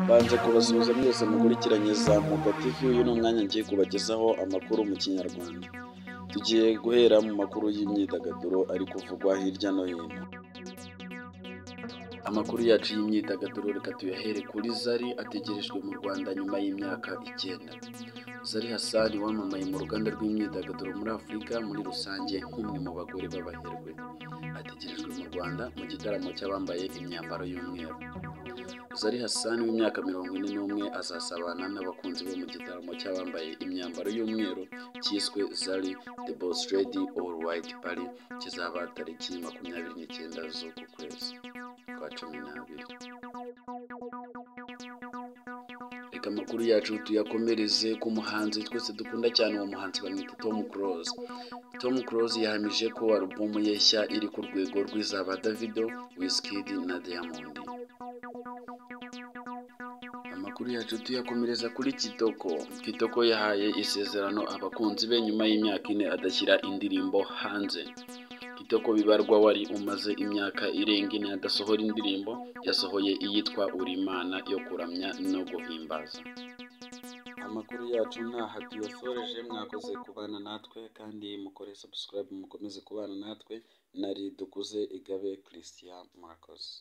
Banje kubasuhuza mwese mukurikiranye Zamuka TV. Uyu ni umwanya ngiye kubagezaho amakuru mu Kinyarwanda. Tugiye guhera mu makuru y'imyidagaduro ari kuvugwa hirya no hino. Amakuru yacu y'imyidagaduro reka tuyahere kuri Zari ategerejwe mu Rwanda nyuma y'imyaka 9. Zari Hassan wamamaye mu ruganda rw'imyidagaduro muri Afurika muri rusange nk'umwe mu bagore b'abaherwe, ategerejwe mu Rwanda mu gitaramo cy'abambaye imyambaro y'umweru. Zari Hassan w'imyaka 41 azasabana n'abakunzi be mu gitaramo cy'abambaye imyambaro y'umweru cyiswe Zari The Boss Lady All White Party kizaba tariki 29 z'uku kwezi kwa 12. Reka amakuru yacu tuyakomereze ku muhanzi twese dukunda cyane, uwo muhanzi bamwita Tom Close. Tom Close yahamije ko alubumu ye nshya iri ku rwego rw'izaba Davido, Wizkid na Diamond. Amakuru yacu tuyakomereza kuri Kitoko. Kitoko yahaye isezerano abakunzi be nyuma y'imyaka 4 adashyira indirimbo hanze. Kitoko bibarwa wari umaze imyaka irenga 4 adasohora indirimbo, yasohoye iyitwa Urimana yo kuramya no guhimbaza. Amakuru yacu ntaha tuyasoreje, mwakoze kubana natwe kandi mukore subscribe mukomeze kubana natwe. Nari Dukuze Igabe Christian, mwakoze.